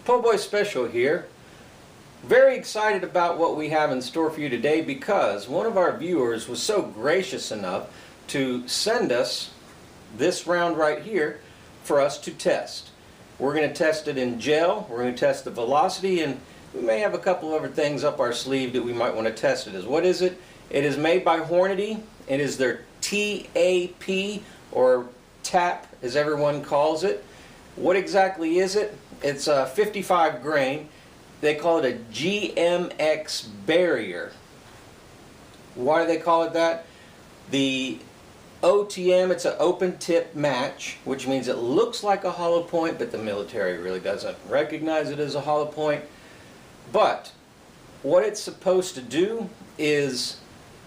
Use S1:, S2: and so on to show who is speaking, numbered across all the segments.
S1: Po' Boy Special here. Very excited about what we have in store for you today because one of our viewers was so gracious enough to send us this round right here for us to test. We're going to test it in gel, we're going to test the velocity, and we may have a couple other things up our sleeve that we might want to test it as. What is it? It is made by Hornady. It is their TAP, or TAP as everyone calls it. What exactly is it? It's a 55 grain. They call it a GMX barrier. Why do they call it that? The OTM, it's an open tip match, which means it looks like a hollow point, but the military really doesn't recognize it as a hollow point. But what it's supposed to do is,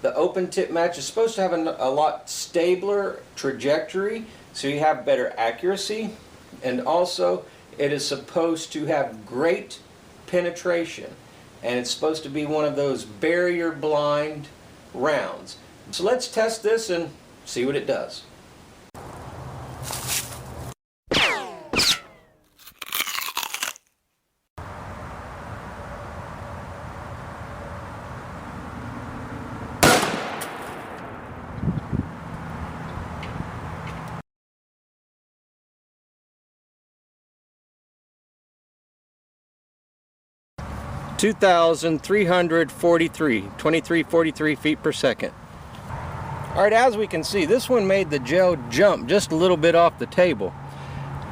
S1: the open tip match is supposed to have a lot stabler trajectory, so you have better accuracy, and also it is supposed to have great penetration, and it's supposed to be one of those barrier blind rounds. So let's test this and see what it does. (2,343 feet per second). Alright, as we can see, this one made the gel jump just a little bit off the table,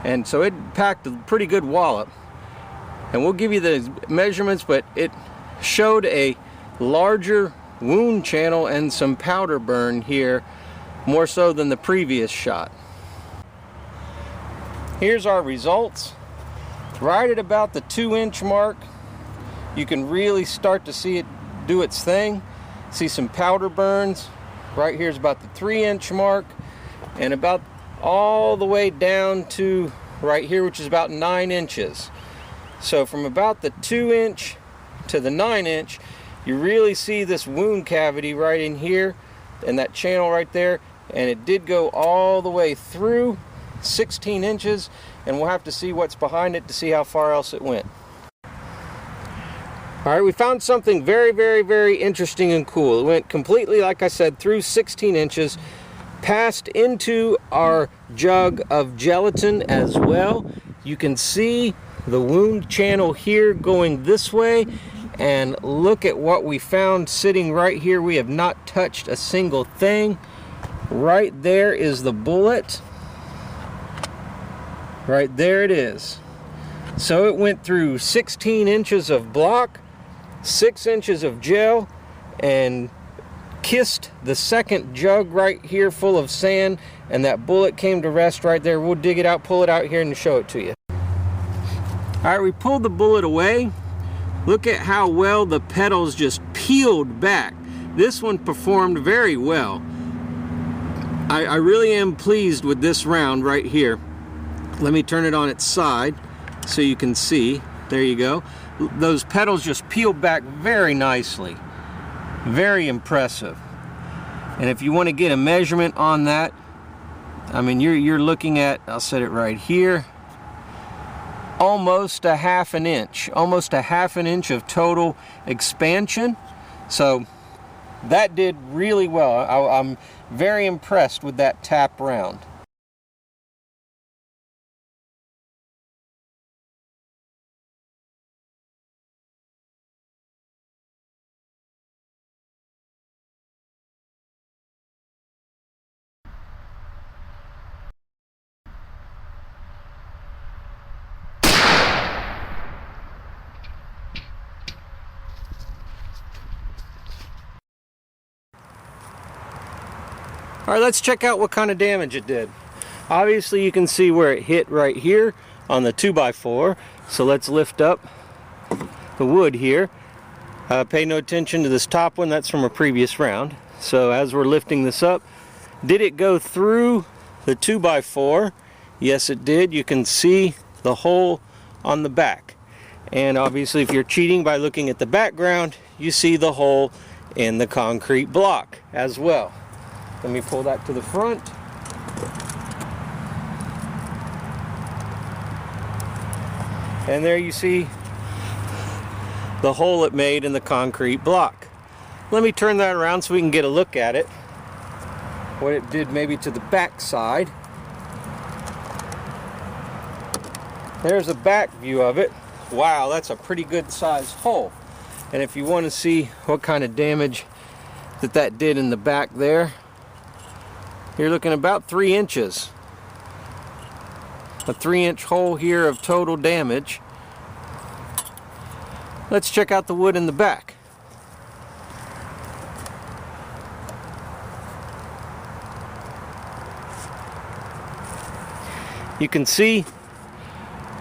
S1: and so it packed a pretty good wallop. And we'll give you the measurements, but it showed a larger wound channel and some powder burn here, more so than the previous shot. Here's our results. Right at about the 2-inch mark, you can really start to see it do its thing. See some powder burns. Right here is about the 3-inch mark, and about all the way down to right here, which is about 9 inches. So from about the 2-inch to the 9-inch, you really see this wound cavity right in here and that channel right there, and it did go all the way through 16 inches, and we'll have to see what's behind it to see how far else it went. Alright, we found something very interesting and cool. It went completely, like I said, through 16 inches, passed into our jug of gelatin as well. You can see the wound channel here going this way, and look at what we found sitting right here. We have not touched a single thing. Right there is the bullet. Right there it is. So it went through 16 inches of block, 6 inches of gel, and kissed the second jug right here full of sand, and that bullet came to rest right there. We'll dig it out, pull it out here, and show it to you. Alright, we pulled the bullet away. Look at how well the petals just peeled back. This one performed very well. I really am pleased with this round right here. Let me turn it on its side so you can see. There you go. Those petals just peeled back very nicely. Very impressive. And if you want to get a measurement on that, I mean, you're looking at, I'll set it right here, almost a half an inch. Almost a half an inch of total expansion. So that did really well. I'm very impressed with that tap round. Alright, let's check out what kind of damage it did. Obviously you can see where it hit right here on the 2x4. So let's lift up the wood here. Pay no attention to this top one, that's from a previous round. So as we're lifting this up, did it go through the 2x4? Yes, it did. You can see the hole on the back. And obviously if you're cheating by looking at the background, you see the hole in the concrete block as well. Let me pull that to the front. And there you see the hole it made in the concrete block. Let me turn that around so we can get a look at it. What it did maybe to the back side. There's a back view of it. Wow, that's a pretty good sized hole. And if you want to see what kind of damage that did in the back there, you're looking about 3 inches. A 3-inch hole here of total damage. Let's check out the wood in the back. You can see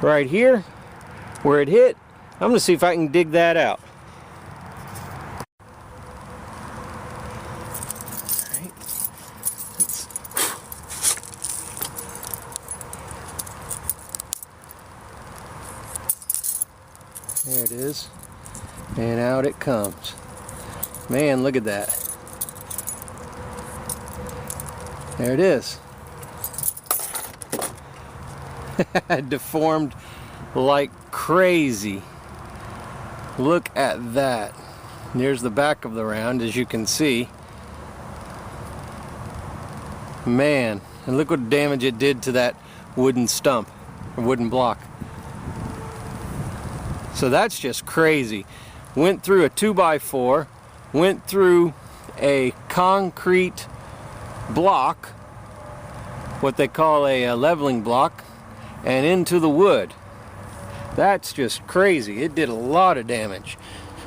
S1: right here where it hit. I'm going to see if I can dig that out. There it is. And out it comes. Man, look at that. There it is. Deformed like crazy. Look at that. There's the back of the round, as you can see. Man, and look what damage it did to that wooden stump, or wooden block. So that's just crazy. Went through a 2x4, went through a concrete block, what they call a leveling block, and into the wood. That's just crazy. It did a lot of damage.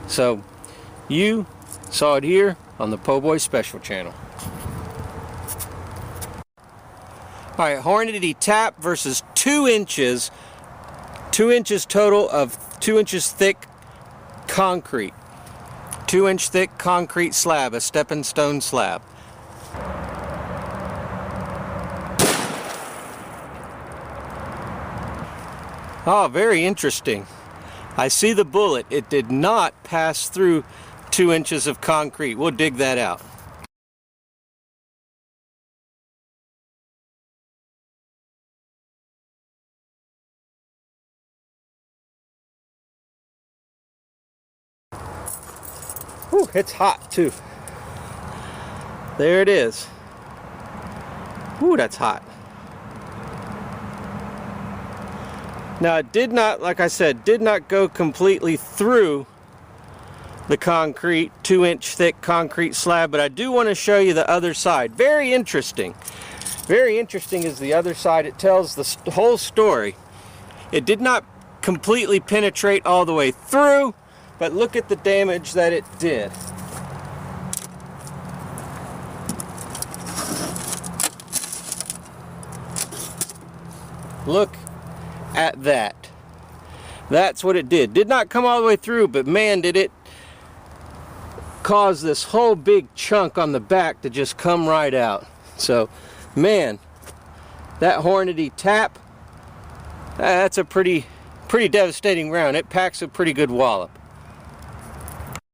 S1: So you saw it here on the Po' Boy Special channel. Alright, Hornady TAP versus 2 inches. 2 inches total of 2 inches thick concrete. 2-inch thick concrete slab, a stepping stone slab. Oh, very interesting. I see the bullet. It did not pass through 2 inches of concrete. We'll dig that out. Whew, it's hot too. There it is. Ooh, that's hot. Now it did not, like I said, did not go completely through the concrete, 2-inch thick concrete slab, but I do want to show you the other side. Very interesting. Very interesting is the other side. It tells the whole story. It did not completely penetrate all the way through, but look at the damage that it did. Look at that. That's what it did. Did not come all the way through, but man, did it cause this whole big chunk on the back to just come right out. So, man, that Hornady TAP, that's a pretty devastating round. It packs a pretty good wallop.